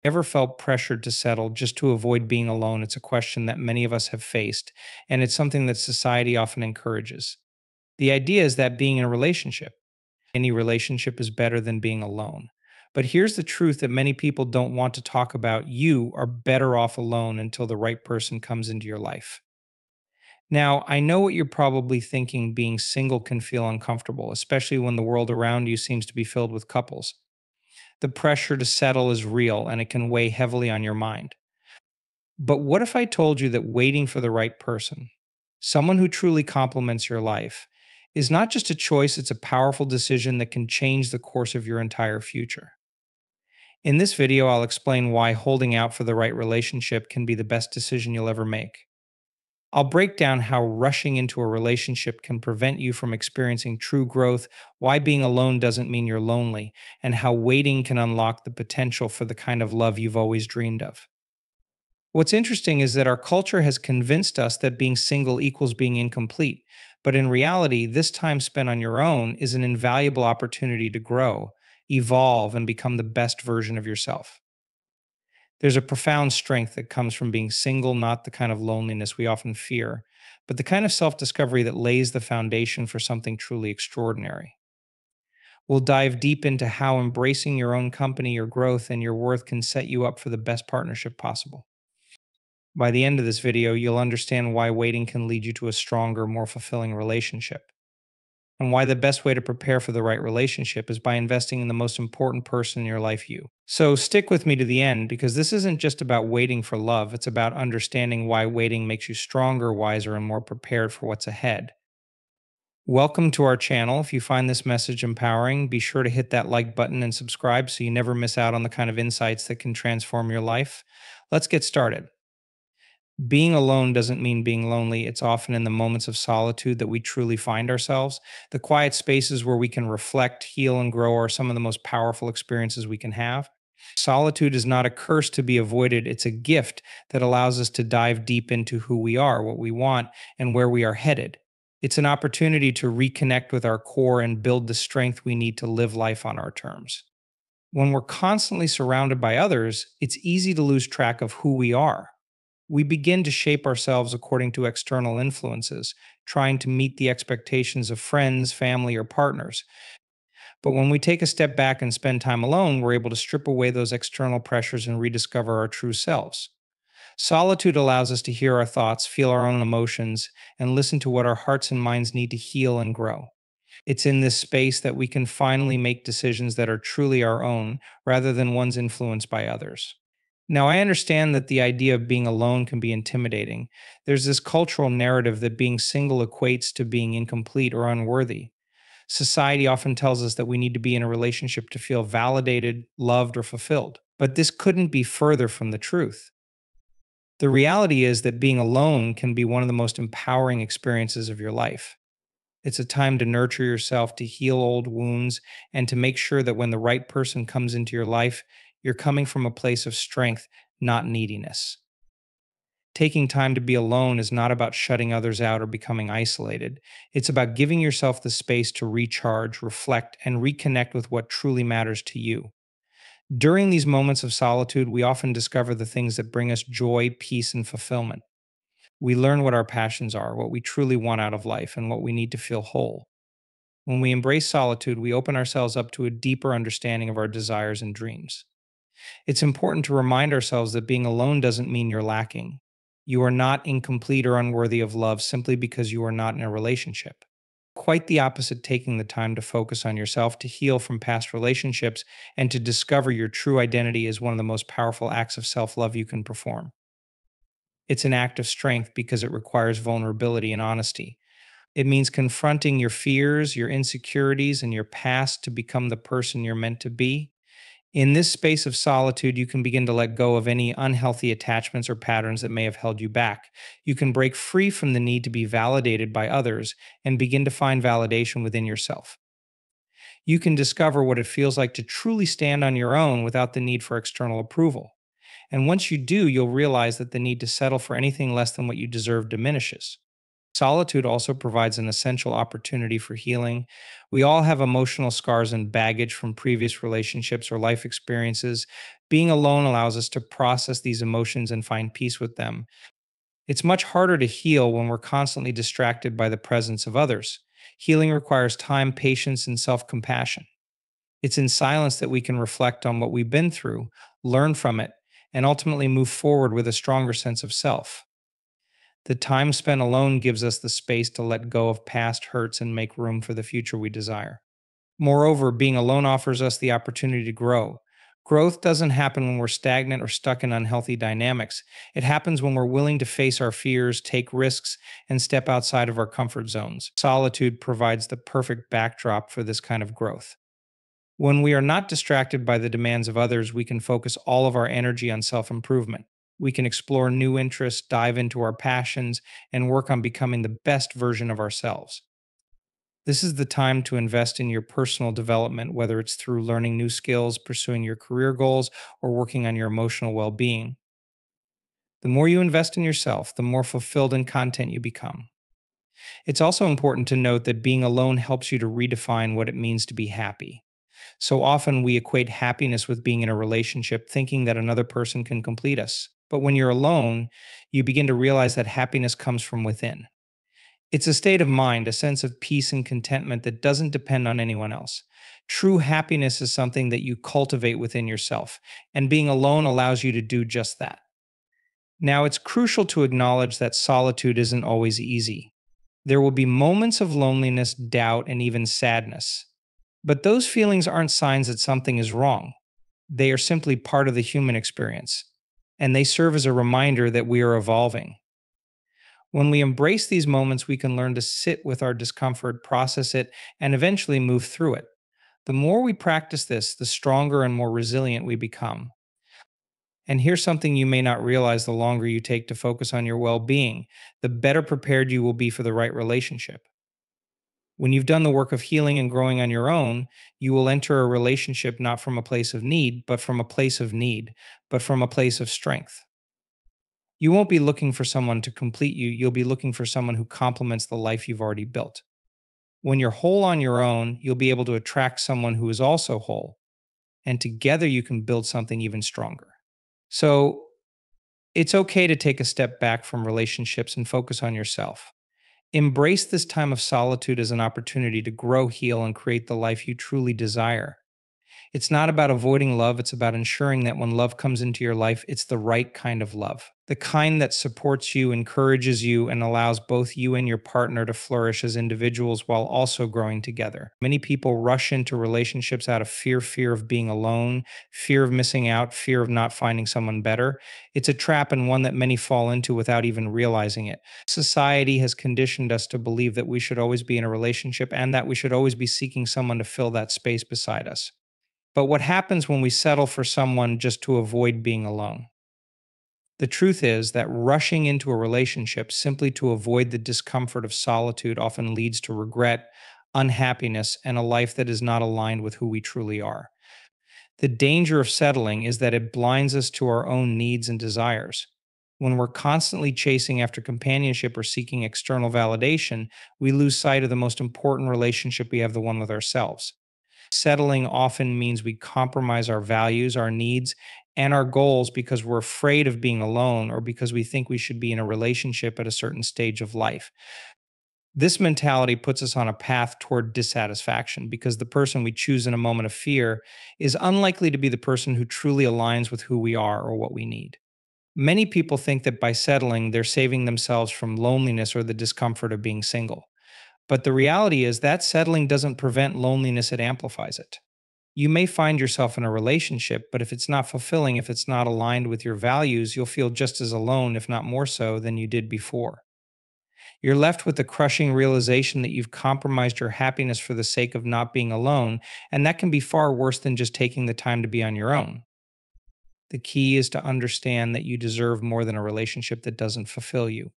Ever felt pressured to settle just to avoid being alone? It's a question that many of us have faced, and it's something that society often encourages. The idea is that being in a relationship, any relationship is better than being alone. But here's the truth that many people don't want to talk about. You are better off alone until the right person comes into your life. Now, I know what you're probably thinking: being single can feel uncomfortable, especially when the world around you seems to be filled with couples. The pressure to settle is real and it can weigh heavily on your mind. But what if I told you that waiting for the right person, someone who truly complements your life, is not just a choice, it's a powerful decision that can change the course of your entire future? In this video, I'll explain why holding out for the right relationship can be the best decision you'll ever make. I'll break down how rushing into a relationship can prevent you from experiencing true growth, why being alone doesn't mean you're lonely, and how waiting can unlock the potential for the kind of love you've always dreamed of. What's interesting is that our culture has convinced us that being single equals being incomplete. But in reality, this time spent on your own is an invaluable opportunity to grow, evolve, and become the best version of yourself. There's a profound strength that comes from being single, not the kind of loneliness we often fear, but the kind of self discovery that lays the foundation for something truly extraordinary. We'll dive deep into how embracing your own company, your growth, and your worth can set you up for the best partnership possible. By the end of this video, you'll understand why waiting can lead you to a stronger, more fulfilling relationship, and why the best way to prepare for the right relationship is by investing in the most important person in your life, you. So stick with me to the end, because this isn't just about waiting for love, it's about understanding why waiting makes you stronger, wiser, and more prepared for what's ahead. Welcome to our channel. If you find this message empowering, be sure to hit that like button and subscribe so you never miss out on the kind of insights that can transform your life. Let's get started. Being alone doesn't mean being lonely. It's often in the moments of solitude that we truly find ourselves. The quiet spaces where we can reflect, heal, and grow are some of the most powerful experiences we can have. Solitude is not a curse to be avoided, it's a gift that allows us to dive deep into who we are, what we want, and where we are headed. It's an opportunity to reconnect with our core and build the strength we need to live life on our terms. When we're constantly surrounded by others, it's easy to lose track of who we are. We begin to shape ourselves according to external influences, trying to meet the expectations of friends, family, or partners. But when we take a step back and spend time alone, we're able to strip away those external pressures and rediscover our true selves. Solitude allows us to hear our thoughts, feel our own emotions, and listen to what our hearts and minds need to heal and grow. It's in this space that we can finally make decisions that are truly our own, rather than ones influenced by others. Now, I understand that the idea of being alone can be intimidating. There's this cultural narrative that being single equates to being incomplete or unworthy. Society often tells us that we need to be in a relationship to feel validated, loved, or fulfilled. But this couldn't be further from the truth. The reality is that being alone can be one of the most empowering experiences of your life. It's a time to nurture yourself, to heal old wounds, and to make sure that when the right person comes into your life, you're coming from a place of strength, not neediness. Taking time to be alone is not about shutting others out or becoming isolated. It's about giving yourself the space to recharge, reflect, and reconnect with what truly matters to you. During these moments of solitude, we often discover the things that bring us joy, peace, and fulfillment. We learn what our passions are, what we truly want out of life, and what we need to feel whole. When we embrace solitude, we open ourselves up to a deeper understanding of our desires and dreams. It's important to remind ourselves that being alone doesn't mean you're lacking. You are not incomplete or unworthy of love simply because you are not in a relationship. Quite the opposite, taking the time to focus on yourself, to heal from past relationships, and to discover your true identity is one of the most powerful acts of self love you can perform. It's an act of strength because it requires vulnerability and honesty. It means confronting your fears, your insecurities, and your past to become the person you're meant to be. In this space of solitude, you can begin to let go of any unhealthy attachments or patterns that may have held you back. You can break free from the need to be validated by others and begin to find validation within yourself. You can discover what it feels like to truly stand on your own without the need for external approval. And once you do, you'll realize that the need to settle for anything less than what you deserve diminishes. Solitude also provides an essential opportunity for healing. We all have emotional scars and baggage from previous relationships or life experiences. Being alone allows us to process these emotions and find peace with them. It's much harder to heal when we're constantly distracted by the presence of others. Healing requires time, patience, and self compassion. It's in silence that we can reflect on what we've been through, learn from it, and ultimately move forward with a stronger sense of self. The time spent alone gives us the space to let go of past hurts and make room for the future we desire. Moreover, being alone offers us the opportunity to grow. Growth doesn't happen when we're stagnant or stuck in unhealthy dynamics. It happens when we're willing to face our fears, take risks, and step outside of our comfort zones. Solitude provides the perfect backdrop for this kind of growth. When we are not distracted by the demands of others, we can focus all of our energy on self improvement. We can explore new interests, dive into our passions, and work on becoming the best version of ourselves. This is the time to invest in your personal development, whether it's through learning new skills, pursuing your career goals, or working on your emotional well being. The more you invest in yourself, the more fulfilled and content you become. It's also important to note that being alone helps you to redefine what it means to be happy. So often we equate happiness with being in a relationship, thinking that another person can complete us. But when you're alone, you begin to realize that happiness comes from within. It's a state of mind, a sense of peace and contentment that doesn't depend on anyone else. True happiness is something that you cultivate within yourself, and being alone allows you to do just that. Now, it's crucial to acknowledge that solitude isn't always easy. There will be moments of loneliness, doubt, and even sadness. But those feelings aren't signs that something is wrong. They are simply part of the human experience, and they serve as a reminder that we are evolving. When we embrace these moments, we can learn to sit with our discomfort, process it, and eventually move through it. The more we practice this, the stronger and more resilient we become. And here's something you may not realize: the longer you take to focus on your well being, the better prepared you will be for the right relationship. When you've done the work of healing and growing on your own, you will enter a relationship not from a place of need, but from a place of need, but from a place of strength. You won't be looking for someone to complete you, you'll be looking for someone who complements the life you've already built. When you're whole on your own, you'll be able to attract someone who is also whole, and together you can build something even stronger. So, it's okay to take a step back from relationships and focus on yourself. Embrace this time of solitude as an opportunity to grow, heal, and create the life you truly desire. It's not about avoiding love, it's about ensuring that when love comes into your life, it's the right kind of love. The kind that supports you, encourages you, and allows both you and your partner to flourish as individuals while also growing together. Many people rush into relationships out of fear of being alone, fear of missing out, fear of not finding someone better. It's a trap, and one that many fall into without even realizing it. Society has conditioned us to believe that we should always be in a relationship and that we should always be seeking someone to fill that space beside us. But what happens when we settle for someone just to avoid being alone? The truth is that rushing into a relationship simply to avoid the discomfort of solitude often leads to regret, unhappiness, and a life that is not aligned with who we truly are. The danger of settling is that it blinds us to our own needs and desires. When we're constantly chasing after companionship or seeking external validation, we lose sight of the most important relationship we have, the one with ourselves. Settling often means we compromise our values, our needs, and our goals because we're afraid of being alone or because we think we should be in a relationship at a certain stage of life. This mentality puts us on a path toward dissatisfaction because the person we choose in a moment of fear is unlikely to be the person who truly aligns with who we are or what we need. Many people think that by settling, they're saving themselves from loneliness or the discomfort of being single. But the reality is that settling doesn't prevent loneliness, it amplifies it. You may find yourself in a relationship, but if it's not fulfilling, if it's not aligned with your values, you'll feel just as alone, if not more so, than you did before. You're left with the crushing realization that you've compromised your happiness for the sake of not being alone, and that can be far worse than just taking the time to be on your own. The key is to understand that you deserve more than a relationship that doesn't fulfill you.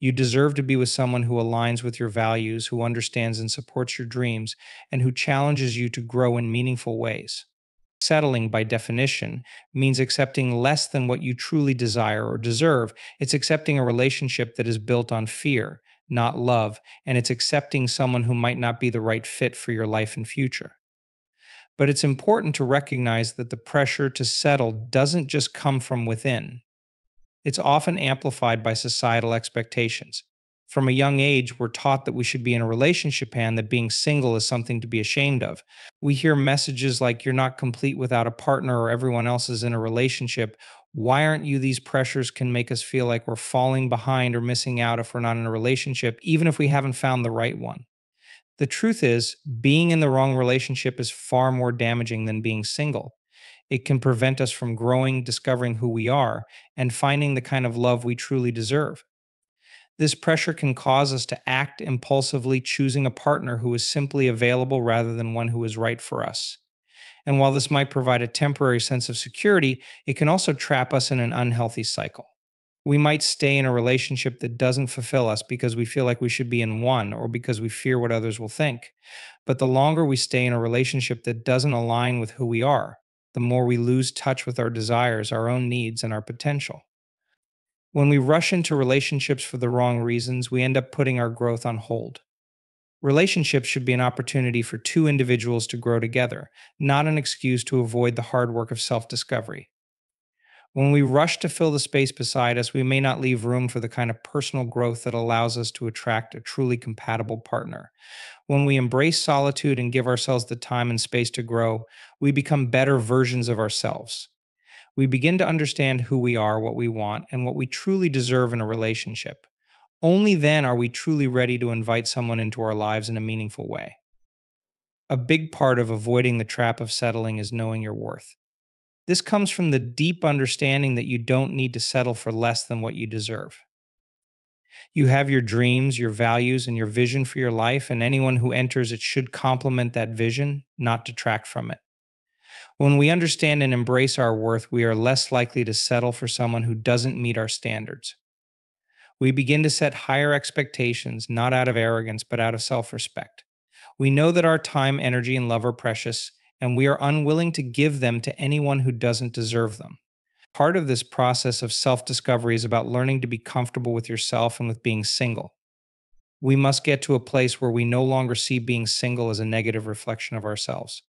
You deserve to be with someone who aligns with your values, who understands and supports your dreams, and who challenges you to grow in meaningful ways. Settling, by definition, means accepting less than what you truly desire or deserve. It's accepting a relationship that is built on fear, not love, and it's accepting someone who might not be the right fit for your life and future. But it's important to recognize that the pressure to settle doesn't just come from within. It's often amplified by societal expectations. From a young age, we're taught that we should be in a relationship and that being single is something to be ashamed of. We hear messages like, you're not complete without a partner, or everyone else is in a relationship. Why aren't you? These pressures can make us feel like we're falling behind or missing out if we're not in a relationship, even if we haven't found the right one. The truth is, being in the wrong relationship is far more damaging than being single. It can prevent us from growing, discovering who we are, and finding the kind of love we truly deserve. This pressure can cause us to act impulsively, choosing a partner who is simply available rather than one who is right for us. And while this might provide a temporary sense of security, it can also trap us in an unhealthy cycle. We might stay in a relationship that doesn't fulfill us because we feel like we should be in one, or because we fear what others will think. But the longer we stay in a relationship that doesn't align with who we are, the more we lose touch with our desires, our own needs, and our potential. When we rush into relationships for the wrong reasons, we end up putting our growth on hold. Relationships should be an opportunity for two individuals to grow together, not an excuse to avoid the hard work of self discovery. When we rush to fill the space beside us, we may not leave room for the kind of personal growth that allows us to attract a truly compatible partner. When we embrace solitude and give ourselves the time and space to grow, we become better versions of ourselves. We begin to understand who we are, what we want, and what we truly deserve in a relationship. Only then are we truly ready to invite someone into our lives in a meaningful way. A big part of avoiding the trap of settling is knowing your worth. This comes from the deep understanding that you don't need to settle for less than what you deserve. You have your dreams, your values, and your vision for your life, and anyone who enters it should complement that vision, not detract from it. When we understand and embrace our worth, we are less likely to settle for someone who doesn't meet our standards. We begin to set higher expectations, not out of arrogance, but out of self respect. We know that our time, energy, and love are precious, and we are unwilling to give them to anyone who doesn't deserve them. Part of this process of self discovery is about learning to be comfortable with yourself and with being single. We must get to a place where we no longer see being single as a negative reflection of ourselves.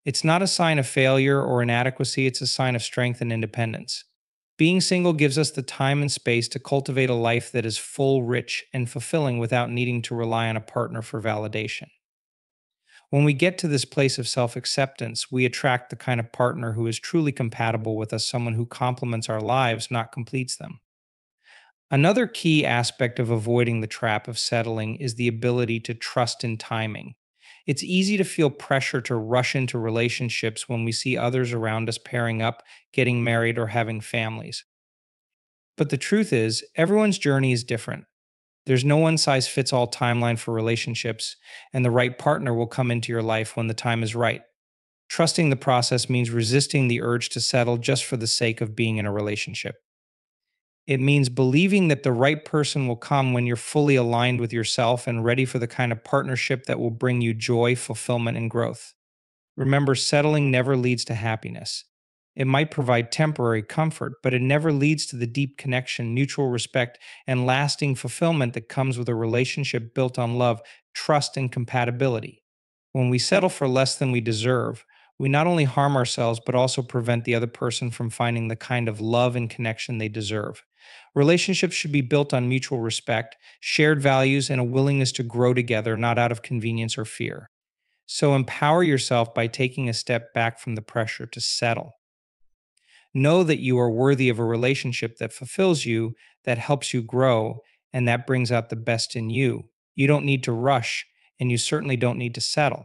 It's not a sign of failure or inadequacy, it's a sign of strength and independence. Being single gives us the time and space to cultivate a life that is full, rich, and fulfilling without needing to rely on a partner for validation. When we get to this place of self acceptance, we attract the kind of partner who is truly compatible with us, someone who complements our lives, not completes them. Another key aspect of avoiding the trap of settling is the ability to trust in timing. It's easy to feel pressure to rush into relationships when we see others around us pairing up, getting married, or having families. But the truth is, everyone's journey is different. There's no one size fits all timeline for relationships, and the right partner will come into your life when the time is right. Trusting the process means resisting the urge to settle just for the sake of being in a relationship. It means believing that the right person will come when you're fully aligned with yourself and ready for the kind of partnership that will bring you joy, fulfillment, and growth. Remember, settling never leads to happiness. It might provide temporary comfort, but it never leads to the deep connection, mutual respect, and lasting fulfillment that comes with a relationship built on love, trust, and compatibility. When we settle for less than we deserve, we not only harm ourselves, but also prevent the other person from finding the kind of love and connection they deserve. Relationships should be built on mutual respect, shared values, and a willingness to grow together, not out of convenience or fear. So empower yourself by taking a step back from the pressure to settle. Know that you are worthy of a relationship that fulfills you, that helps you grow, and that brings out the best in you. You don't need to rush, and you certainly don't need to settle.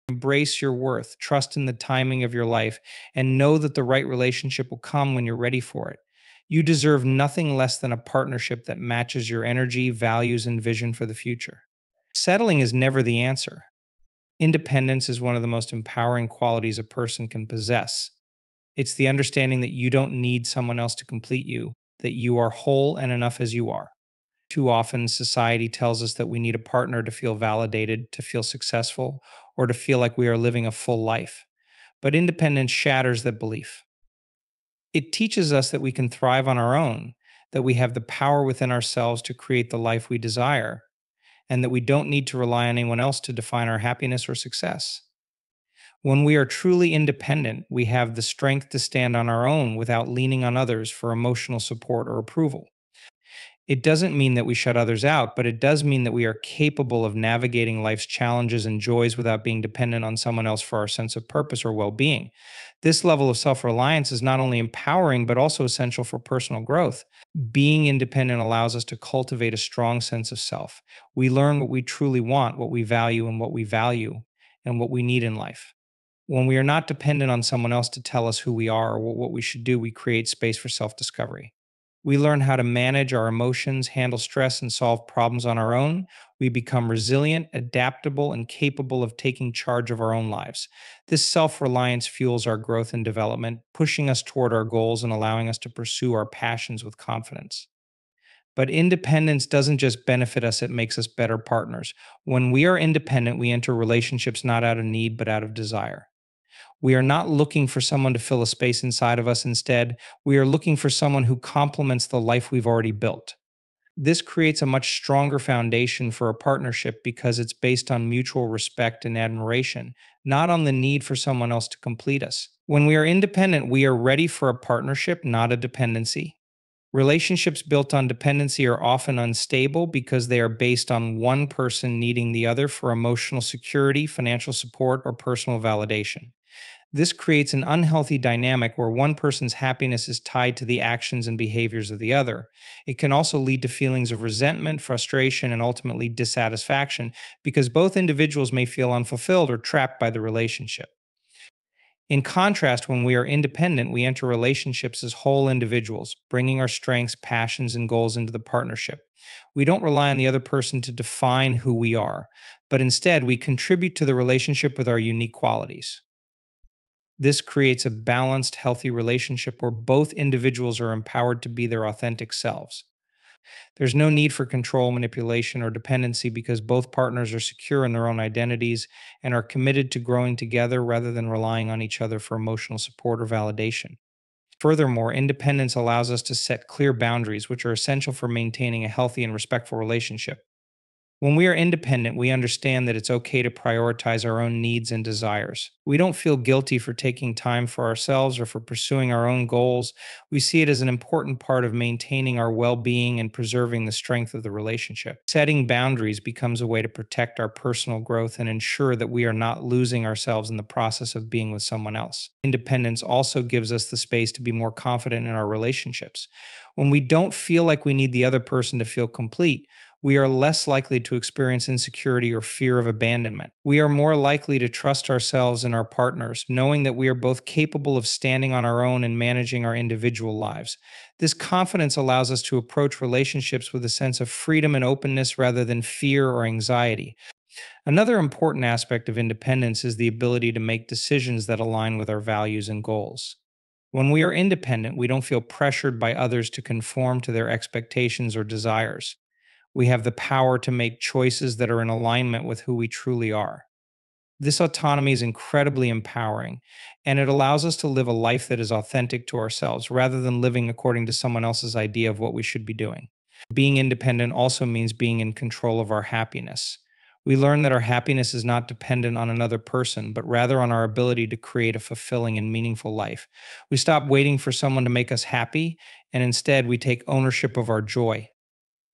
Embrace your worth, trust in the timing of your life, and know that the right relationship will come when you're ready for it. You deserve nothing less than a partnership that matches your energy, values, and vision for the future. Settling is never the answer. Independence is one of the most empowering qualities a person can possess. It's the understanding that you don't need someone else to complete you, that you are whole and enough as you are. Too often, society tells us that we need a partner to feel validated, to feel successful, or to feel like we are living a full life. But independence shatters that belief. It teaches us that we can thrive on our own, that we have the power within ourselves to create the life we desire, and that we don't need to rely on anyone else to define our happiness or success. When we are truly independent, we have the strength to stand on our own without leaning on others for emotional support or approval. It doesn't mean that we shut others out, but it does mean that we are capable of navigating life's challenges and joys without being dependent on someone else for our sense of purpose or well being. This level of self reliance is not only empowering, but also essential for personal growth. Being independent allows us to cultivate a strong sense of self. We learn what we truly want, what we value, and what we need in life. When we are not dependent on someone else to tell us who we are or what we should do, we create space for self discovery. We learn how to manage our emotions, handle stress, and solve problems on our own. We become resilient, adaptable, and capable of taking charge of our own lives. This self reliance fuels our growth and development, pushing us toward our goals and allowing us to pursue our passions with confidence. But independence doesn't just benefit us, it makes us better partners. When we are independent, we enter relationships not out of need, but out of desire. We are not looking for someone to fill a space inside of us. Instead, we are looking for someone who complements the life we've already built. This creates a much stronger foundation for a partnership because it's based on mutual respect and admiration, not on the need for someone else to complete us. When we are independent, we are ready for a partnership, not a dependency. Relationships built on dependency are often unstable because they are based on one person needing the other for emotional security, financial support, or personal validation. This creates an unhealthy dynamic where one person's happiness is tied to the actions and behaviors of the other. It can also lead to feelings of resentment, frustration, and ultimately dissatisfaction because both individuals may feel unfulfilled or trapped by the relationship. In contrast, when we are independent, we enter relationships as whole individuals, bringing our strengths, passions, and goals into the partnership. We don't rely on the other person to define who we are, but instead we contribute to the relationship with our unique qualities. This creates a balanced, healthy relationship where both individuals are empowered to be their authentic selves. There's no need for control, manipulation, or dependency because both partners are secure in their own identities and are committed to growing together rather than relying on each other for emotional support or validation. Furthermore, independence allows us to set clear boundaries, which are essential for maintaining a healthy and respectful relationship. When we are independent, we understand that it's okay to prioritize our own needs and desires. We don't feel guilty for taking time for ourselves or for pursuing our own goals. We see it as an important part of maintaining our well being and preserving the strength of the relationship. Setting boundaries becomes a way to protect our personal growth and ensure that we are not losing ourselves in the process of being with someone else. Independence also gives us the space to be more confident in our relationships. When we don't feel like we need the other person to feel complete, we are less likely to experience insecurity or fear of abandonment. We are more likely to trust ourselves and our partners, knowing that we are both capable of standing on our own and managing our individual lives. This confidence allows us to approach relationships with a sense of freedom and openness rather than fear or anxiety. Another important aspect of independence is the ability to make decisions that align with our values and goals. When we are independent, we don't feel pressured by others to conform to their expectations or desires. We have the power to make choices that are in alignment with who we truly are. This autonomy is incredibly empowering, and it allows us to live a life that is authentic to ourselves rather than living according to someone else's idea of what we should be doing. Being independent also means being in control of our happiness. We learn that our happiness is not dependent on another person, but rather on our ability to create a fulfilling and meaningful life. We stop waiting for someone to make us happy, and instead we take ownership of our joy.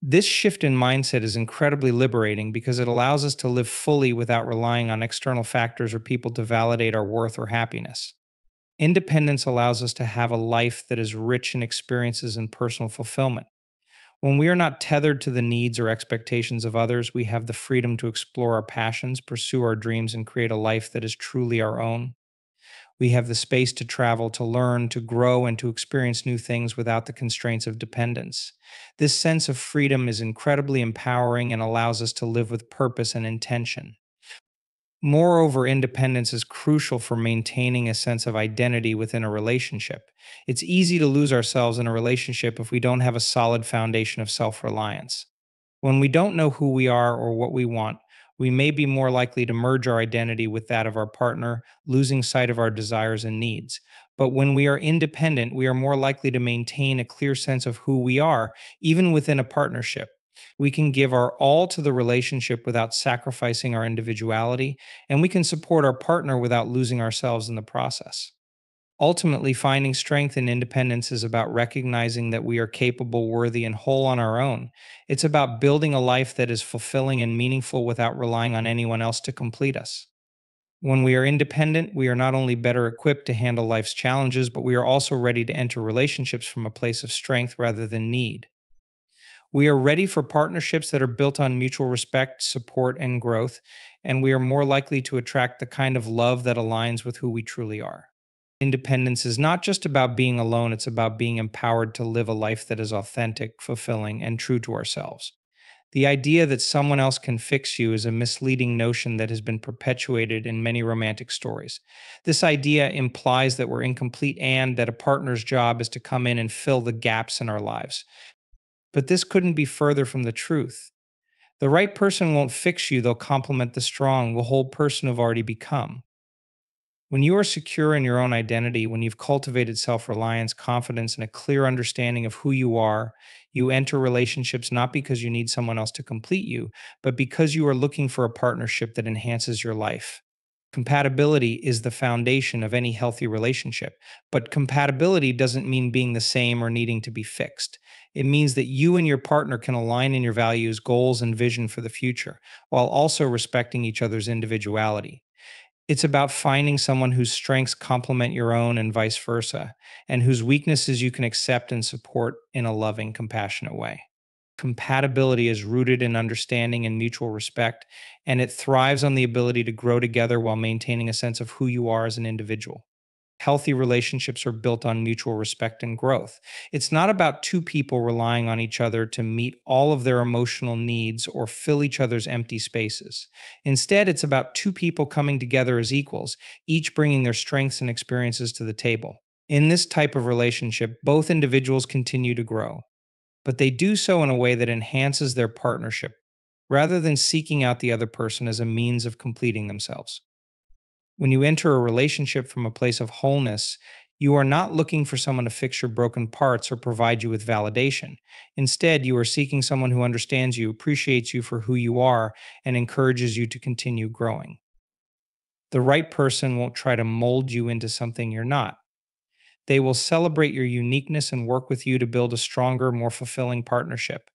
This shift in mindset is incredibly liberating because it allows us to live fully without relying on external factors or people to validate our worth or happiness. Independence allows us to have a life that is rich in experiences and personal fulfillment. When we are not tethered to the needs or expectations of others, we have the freedom to explore our passions, pursue our dreams, and create a life that is truly our own. We have the space to travel, to learn, to grow, and to experience new things without the constraints of dependence. This sense of freedom is incredibly empowering and allows us to live with purpose and intention. Moreover, independence is crucial for maintaining a sense of identity within a relationship. It's easy to lose ourselves in a relationship if we don't have a solid foundation of self reliance. When we don't know who we are or what we want, We may be more likely to merge our identity with that of our partner, losing sight of our desires and needs. But when we are independent, we are more likely to maintain a clear sense of who we are, even within a partnership. We can give our all to the relationship without sacrificing our individuality, and we can support our partner without losing ourselves in the process. Ultimately, finding strength and independence is about recognizing that we are capable, worthy, and whole on our own. It's about building a life that is fulfilling and meaningful without relying on anyone else to complete us. When we are independent, we are not only better equipped to handle life's challenges, but we are also ready to enter relationships from a place of strength rather than need. We are ready for partnerships that are built on mutual respect, support, and growth, and we are more likely to attract the kind of love that aligns with who we truly are. Independence is not just about being alone, it's about being empowered to live a life that is authentic, fulfilling, and true to ourselves. The idea that someone else can fix you is a misleading notion that has been perpetuated in many romantic stories. This idea implies that we're incomplete and that a partner's job is to come in and fill the gaps in our lives. But this couldn't be further from the truth. The right person won't fix you, they'll complement the strong, the whole person you've already become. When you are secure in your own identity, when you've cultivated self reliance, confidence, and a clear understanding of who you are, you enter relationships not because you need someone else to complete you, but because you are looking for a partnership that enhances your life. Compatibility is the foundation of any healthy relationship, but compatibility doesn't mean being the same or needing to be fixed. It means that you and your partner can align in your values, goals, and vision for the future, while also respecting each other's individuality. It's about finding someone whose strengths complement your own and vice versa, and whose weaknesses you can accept and support in a loving, compassionate way. Compatibility is rooted in understanding and mutual respect, and it thrives on the ability to grow together while maintaining a sense of who you are as an individual. Healthy relationships are built on mutual respect and growth. It's not about two people relying on each other to meet all of their emotional needs or fill each other's empty spaces. Instead, it's about two people coming together as equals, each bringing their strengths and experiences to the table. In this type of relationship, both individuals continue to grow, but they do so in a way that enhances their partnership, rather than seeking out the other person as a means of completing themselves. When you enter a relationship from a place of wholeness, you are not looking for someone to fix your broken parts or provide you with validation. Instead, you are seeking someone who understands you, appreciates you for who you are, and encourages you to continue growing. The right person won't try to mold you into something you're not. They will celebrate your uniqueness and work with you to build a stronger, more fulfilling partnership.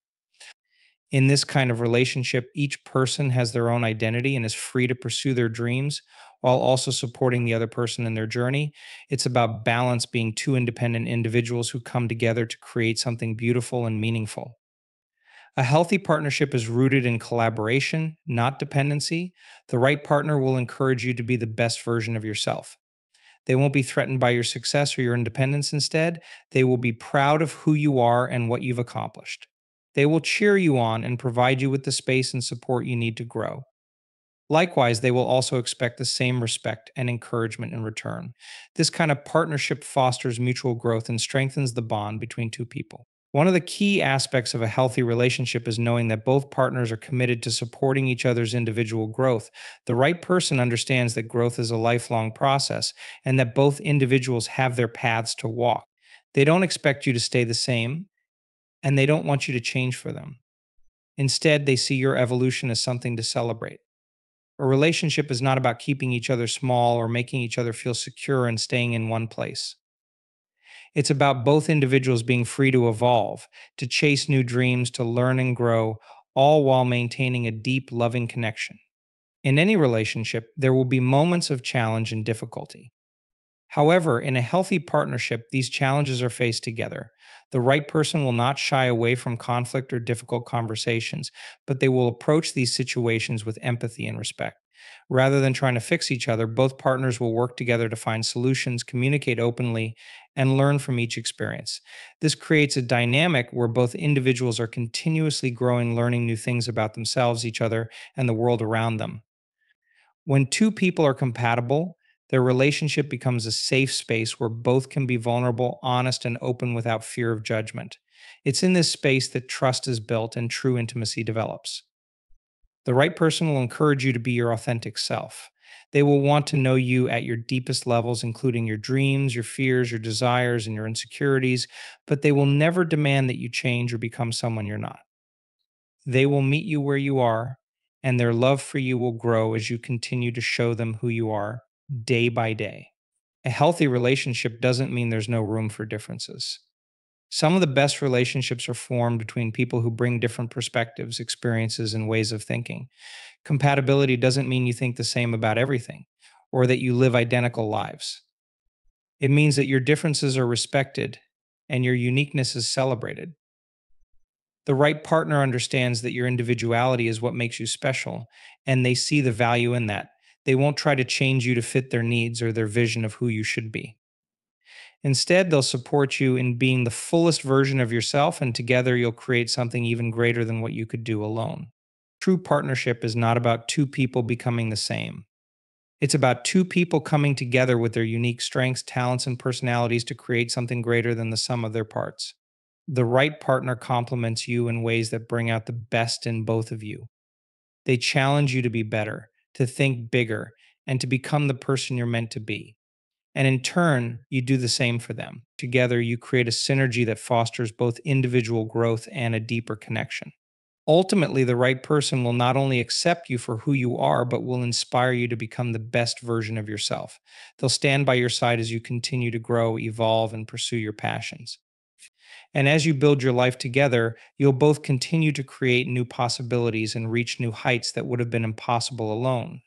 In this kind of relationship, each person has their own identity and is free to pursue their dreams while also supporting the other person in their journey. It's about balance, being two independent individuals who come together to create something beautiful and meaningful. A healthy partnership is rooted in collaboration, not dependency. The right partner will encourage you to be the best version of yourself. They won't be threatened by your success or your independence. Instead, they will be proud of who you are and what you've accomplished. They will cheer you on and provide you with the space and support you need to grow. Likewise, they will also expect the same respect and encouragement in return. This kind of partnership fosters mutual growth and strengthens the bond between two people. One of the key aspects of a healthy relationship is knowing that both partners are committed to supporting each other's individual growth. The right person understands that growth is a lifelong process and that both individuals have their paths to walk. They don't expect you to stay the same, and they don't want you to change for them. Instead, they see your evolution as something to celebrate. A relationship is not about keeping each other small or making each other feel secure and staying in one place. It's about both individuals being free to evolve, to chase new dreams, to learn and grow, all while maintaining a deep, loving connection. In any relationship, there will be moments of challenge and difficulty. However, in a healthy partnership, these challenges are faced together. The right person will not shy away from conflict or difficult conversations, but they will approach these situations with empathy and respect. Rather than trying to fix each other, both partners will work together to find solutions, communicate openly, and learn from each experience. This creates a dynamic where both individuals are continuously growing, learning new things about themselves, each other, and the world around them. When two people are compatible, their relationship becomes a safe space where both can be vulnerable, honest, and open without fear of judgment. It's in this space that trust is built and true intimacy develops. The right person will encourage you to be your authentic self. They will want to know you at your deepest levels, including your dreams, your fears, your desires, and your insecurities, but they will never demand that you change or become someone you're not. They will meet you where you are, and their love for you will grow as you continue to show them who you are day by day. A healthy relationship doesn't mean there's no room for differences. Some of the best relationships are formed between people who bring different perspectives, experiences, and ways of thinking. Compatibility doesn't mean you think the same about everything or that you live identical lives. It means that your differences are respected and your uniqueness is celebrated. The right partner understands that your individuality is what makes you special, and they see the value in that. They won't try to change you to fit their needs or their vision of who you should be. Instead, they'll support you in being the fullest version of yourself, and together you'll create something even greater than what you could do alone. True partnership is not about two people becoming the same. It's about two people coming together with their unique strengths, talents, and personalities to create something greater than the sum of their parts. The right partner complements you in ways that bring out the best in both of you. They challenge you to be better, to think bigger, and to become the person you're meant to be. And in turn, you do the same for them. Together, you create a synergy that fosters both individual growth and a deeper connection. Ultimately, the right person will not only accept you for who you are, but will inspire you to become the best version of yourself. They'll stand by your side as you continue to grow, evolve, and pursue your passions. And as you build your life together, you'll both continue to create new possibilities and reach new heights that would have been impossible alone.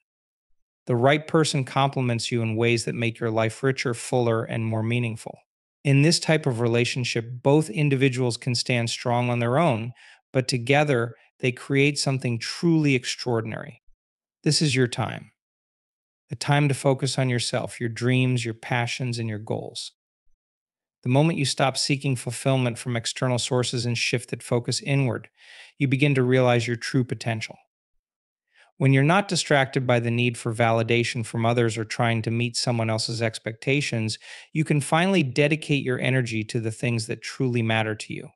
The right person complements you in ways that make your life richer, fuller, and more meaningful. In this type of relationship, both individuals can stand strong on their own, but together they create something truly extraordinary. This is your time, the time to focus on yourself, your dreams, your passions, and your goals. The moment you stop seeking fulfillment from external sources and shift that focus inward, you begin to realize your true potential. When you're not distracted by the need for validation from others or trying to meet someone else's expectations, you can finally dedicate your energy to the things that truly matter to you.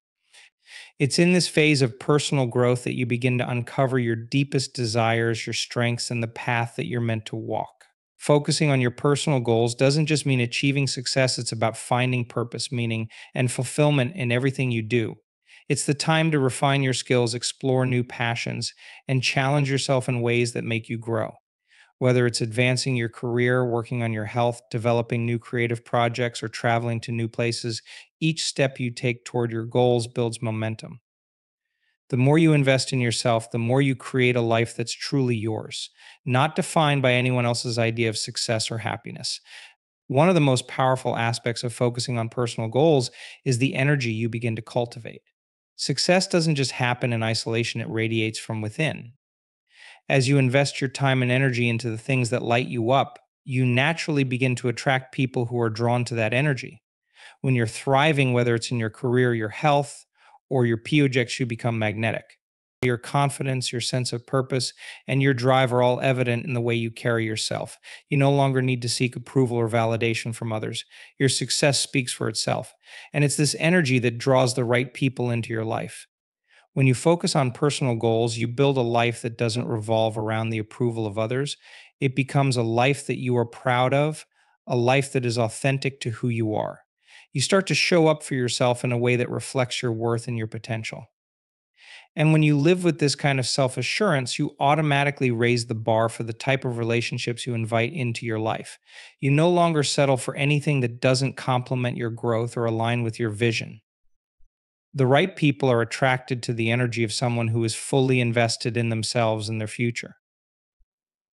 It's in this phase of personal growth that you begin to uncover your deepest desires, your strengths, and the path that you're meant to walk. Focusing on your personal goals doesn't just mean achieving success, it's about finding purpose, meaning, and fulfillment in everything you do. It's the time to refine your skills, explore new passions, and challenge yourself in ways that make you grow. Whether it's advancing your career, working on your health, developing new creative projects, or traveling to new places, each step you take toward your goals builds momentum. The more you invest in yourself, the more you create a life that's truly yours, not defined by anyone else's idea of success or happiness. One of the most powerful aspects of focusing on personal goals is the energy you begin to cultivate. Success doesn't just happen in isolation, it radiates from within. As you invest your time and energy into the things that light you up, you naturally begin to attract people who are drawn to that energy. When you're thriving, whether it's in your career, your health, or your projects, you become magnetic. Your confidence, your sense of purpose, and your drive are all evident in the way you carry yourself. You no longer need to seek approval or validation from others. Your success speaks for itself. And it's this energy that draws the right people into your life. When you focus on personal goals, you build a life that doesn't revolve around the approval of others. It becomes a life that you are proud of, a life that is authentic to who you are. You start to show up for yourself in a way that reflects your worth and your potential. And when you live with this kind of self assurance, you automatically raise the bar for the type of relationships you invite into your life. You no longer settle for anything that doesn't complement your growth or align with your vision. The right people are attracted to the energy of someone who is fully invested in themselves and their future.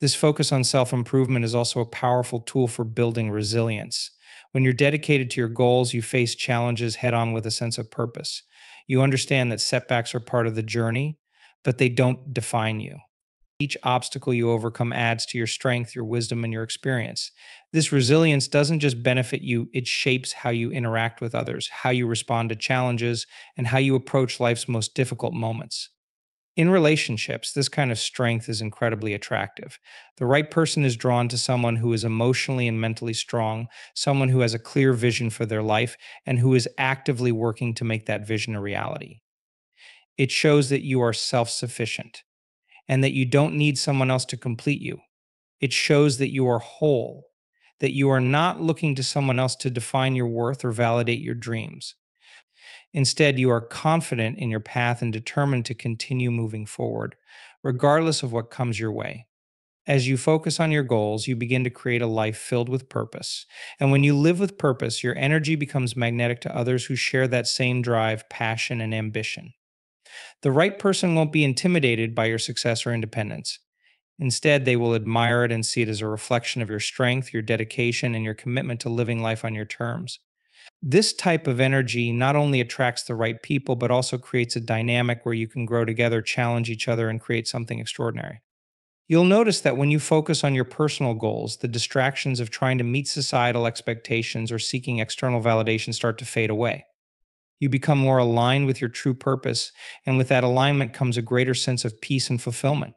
This focus on self improvement is also a powerful tool for building resilience. When you're dedicated to your goals, you face challenges head on with a sense of purpose. You understand that setbacks are part of the journey, but they don't define you. Each obstacle you overcome adds to your strength, your wisdom, and your experience. This resilience doesn't just benefit you, it shapes how you interact with others, how you respond to challenges, and how you approach life's most difficult moments. In relationships, this kind of strength is incredibly attractive. The right person is drawn to someone who is emotionally and mentally strong, someone who has a clear vision for their life, and who is actively working to make that vision a reality. It shows that you are self sufficient and that you don't need someone else to complete you. It shows that you are whole, that you are not looking to someone else to define your worth or validate your dreams. Instead, you are confident in your path and determined to continue moving forward, regardless of what comes your way. As you focus on your goals, you begin to create a life filled with purpose. And when you live with purpose, your energy becomes magnetic to others who share that same drive, passion, and ambition. The right person won't be intimidated by your success or independence. Instead, they will admire it and see it as a reflection of your strength, your dedication, and your commitment to living life on your terms. This type of energy not only attracts the right people, but also creates a dynamic where you can grow together, challenge each other, and create something extraordinary. You'll notice that when you focus on your personal goals, the distractions of trying to meet societal expectations or seeking external validation start to fade away. You become more aligned with your true purpose, and with that alignment comes a greater sense of peace and fulfillment.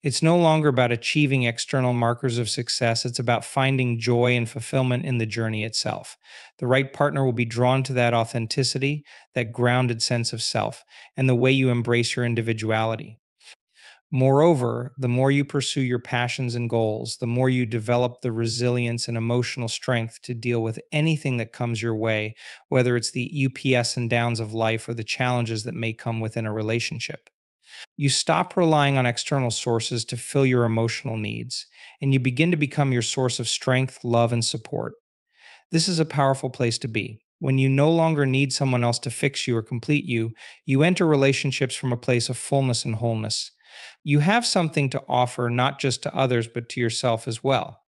It's no longer about achieving external markers of success, it's about finding joy and fulfillment in the journey itself. The right partner will be drawn to that authenticity, that grounded sense of self, and the way you embrace your individuality. Moreover, the more you pursue your passions and goals, the more you develop the resilience and emotional strength to deal with anything that comes your way, whether it's the UPS and downs of life or the challenges that may come within a relationship. You stop relying on external sources to fill your emotional needs, and you begin to become your source of strength, love, and support. This is a powerful place to be. When you no longer need someone else to fix you or complete you, you enter relationships from a place of fullness and wholeness. You have something to offer not just to others, but to yourself as well.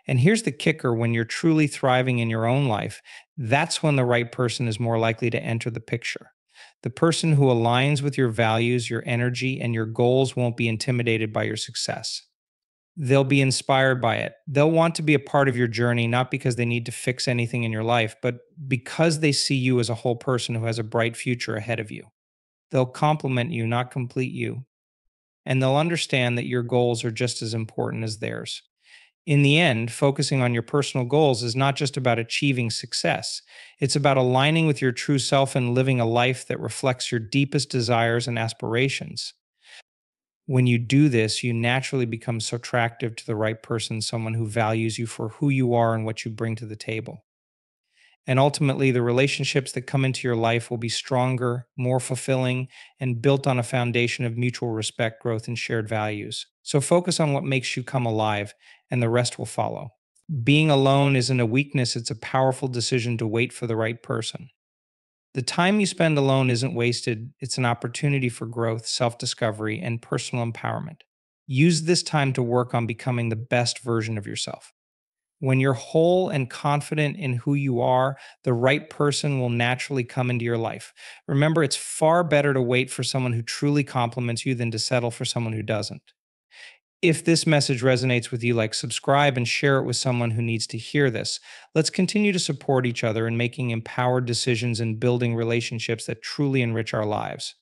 And here's the kicker: when you're truly thriving in your own life, that's when the right person is more likely to enter the picture. The person who aligns with your values, your energy, and your goals won't be intimidated by your success. They'll be inspired by it. They'll want to be a part of your journey, not because they need to fix anything in your life, but because they see you as a whole person who has a bright future ahead of you. They'll compliment you, not complete you. And they'll understand that your goals are just as important as theirs. In the end, focusing on your personal goals is not just about achieving success, it's about aligning with your true self and living a life that reflects your deepest desires and aspirations. When you do this, you naturally become so attractive to the right person, someone who values you for who you are and what you bring to the table. And ultimately, the relationships that come into your life will be stronger, more fulfilling, and built on a foundation of mutual respect, growth, and shared values. So focus on what makes you come alive, and the rest will follow. Being alone isn't a weakness, it's a powerful decision to wait for the right person. The time you spend alone isn't wasted, it's an opportunity for growth, self discovery, and personal empowerment. Use this time to work on becoming the best version of yourself. When you're whole and confident in who you are, the right person will naturally come into your life. Remember, it's far better to wait for someone who truly compliments you than to settle for someone who doesn't. If this message resonates with you, like, subscribe and share it with someone who needs to hear this. Let's continue to support each other in making empowered decisions and building relationships that truly enrich our lives.